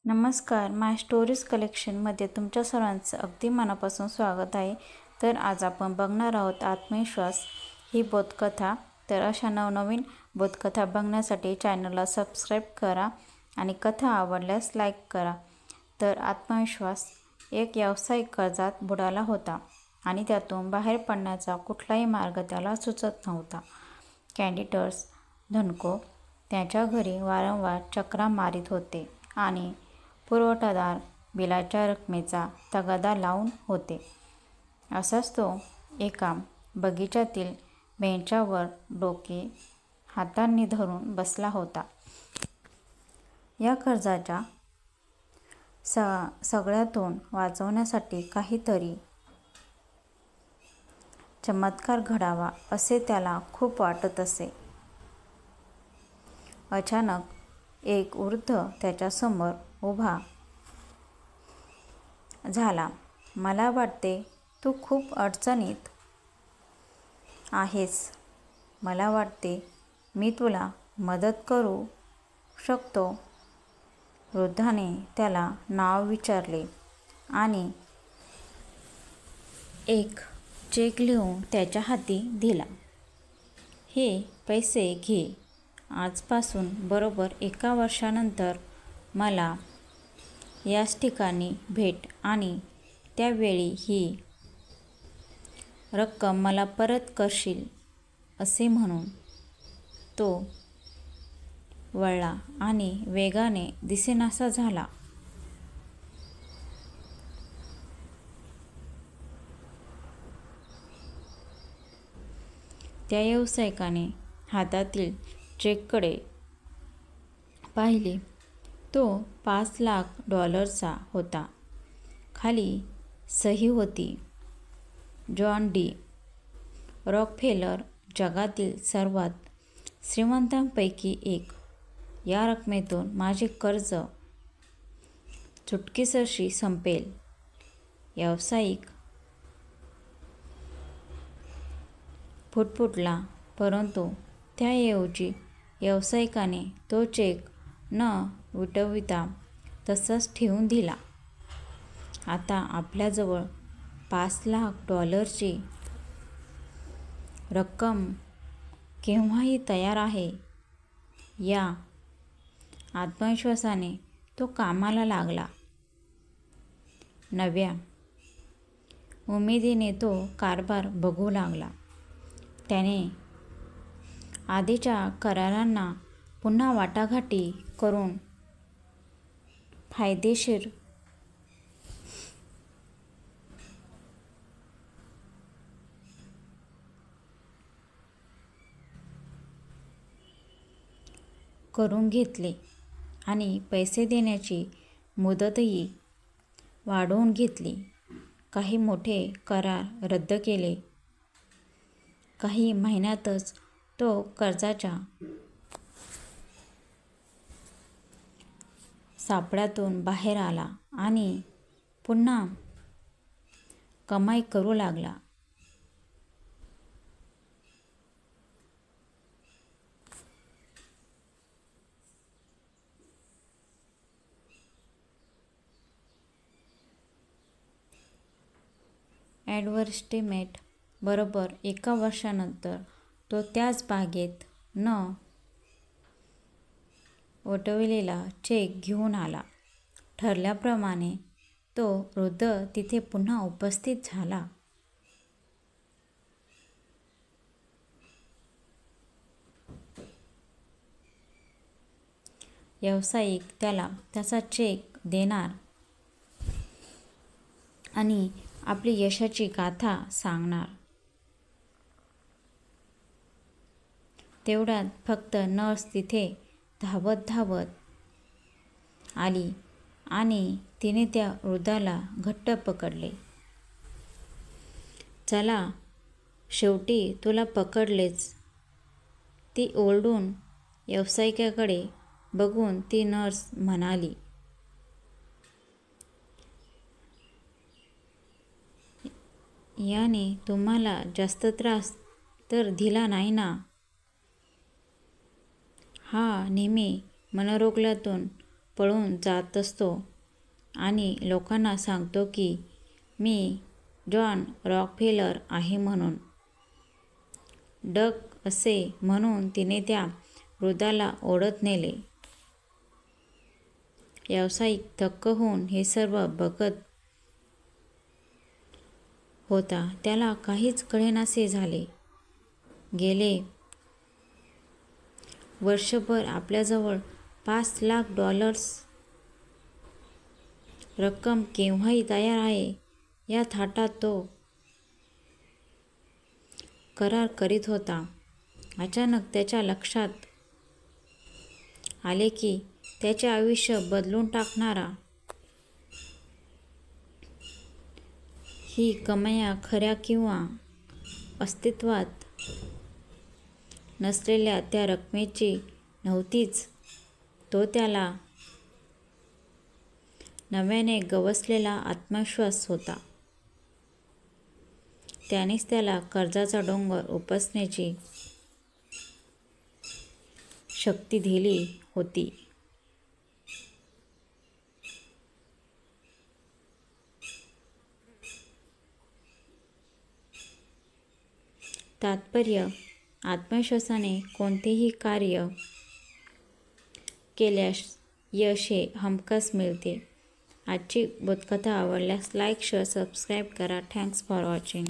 नमस्कार, माय स्टोरीज कलेक्शनमध्ये तुमच्या सर्वांचं अगदी मनापासून स्वागत आहे. तर आज आपण बघणार आहोत आत्मविश्वास ही बोधकथा. तर अशा नवनवीन बोधकथा बघण्यासाठी चॅनलला सबस्क्राईब करा आणि कथा आवडल्यास लाईक करा. तर आत्मविश्वास एक व्यावसायिक कर्जात बुडाला होता आणि त्यातून बाहेर पडण्याचा कुठलाही मार्ग त्याला सुचत नव्हता. कॅन्डिटर्स धनको त्याच्या घरी वारंवार चक्रा मारीत होते आणि पुरवठादार बिलाच्या रकमेचा तगादा लावून होते. असाच तो एका बगीच्यातील बेंचावर डोके हातांनी धरून बसला होता. या कर्जाच्या सगळ्यातून वाचवण्यासाठी काहीतरी चमत्कार घडावा असे त्याला खूप वाटत असे. अचानक एक वृद्ध त्याच्यासमोर उभा झाला. मला वाटते तू खूप अडचणीत आहेस. मला वाटते मी तुला मदत करू शकतो. वृद्धाने त्याला नाव विचारले आणि एक चेक लिहून त्याच्या हाती दिला. हे पैसे घे. आजपासून बरोबर 1 वर्षानंतर मला याच ठिकाणी भेट आणि त्यावेळी ही रक्कम मला परत करशील असे म्हणून तो वळला आणि वेगाने दिसेनासा झाला. त्या व्यावसायिकाने हातातील चेककडे पाहिले. तो $5,00,000 होता. खाली सही होती, जॉन डी. रॉकफेलर, जगातील सर्वात श्रीमंतांपैकी एक. या रकमेतून माझे कर्ज चुटकीसरशी संपेल. व्यावसायिक फुटफुटला, परंतु त्याऐवजी व्यावसायिकाने तो चेक न विटविता तसाच ठेवून दिला. आता आपल्याजवळ $5,00,000ची रक्कम केव्हाही तयार आहे. या आत्मविश्वासाने तो कामाला लागला. नव्या उमेदीने तो कारभार बघू लागला. त्याने आधीच्या करारांना पुन्हा वाटाघाटी करून फायदेशीर करून घेतले आणि पैसे देण्याची मुदतही वाढवून घेतली. काही मोठे करार रद्द केले. काही महिन्यातच तो कर्जाच्या सापळ्यातून बाहेर आला आणि पुन्हा कमाई करू लागला. ॲडव्हर्टिजमेंट बरोबर 1 वर्षानंतर तो त्याच बागेत न वटविलेला चेक घेऊन आला. ठरल्याप्रमाणे तो वृद्ध तिथे पुन्हा उपस्थित झाला. व्यावसायिक त्याला त्याचा चेक देणार आणि आपली यशाची गाथा सांगणार. तेवढ्यात फक्त नर्स तिथे धावत आली आणि तिने त्या वृद्धाला घट्ट पकडले. चला, शेवटी तुला पकडलेच, ती ओरडून व्यावसायिकाकडे बघून ती नर्स म्हणाली. याने तुम्हाला जास्त त्रास तर दिला नाही ना? हा नेहमी मनोरोगातून पळून जात असतो आणि लोकांना सांगतो की मी जॉन रॉकफेलर आहे म्हणून. डक असे म्हणून तिने त्या वृद्धाला ओढत नेले. व्यावसायिक थक्क होऊन हे सर्व बघत होता. त्याला काहीच कळेनासे झाले. गेले वर्षभर आपल्याजवळ $5,00,000 रक्कम केव्हाही तयार आहे या थाटात तो करार करीत होता. अचानक त्याच्या लक्षात आले की त्याचे आयुष्य बदलून टाकणारा ही कमाया खऱ्या किंवा अस्तित्वात नसलेल्या त्या रकमेची नव्हतीच. तो त्याला नव्याने गवसलेला आत्मविश्वास होता. त्यानेच त्याला कर्जाचा डोंगर उपसण्याची शक्ती दिली होती. तात्पर्य: आत्मविश्वासाने कोणतेही कार्य केल्यास यश हे हमखास मिळते. आजची बोधकथा आवडल्यास लाईक, शेअर, सबस्क्राईब करा. Thanks for watching.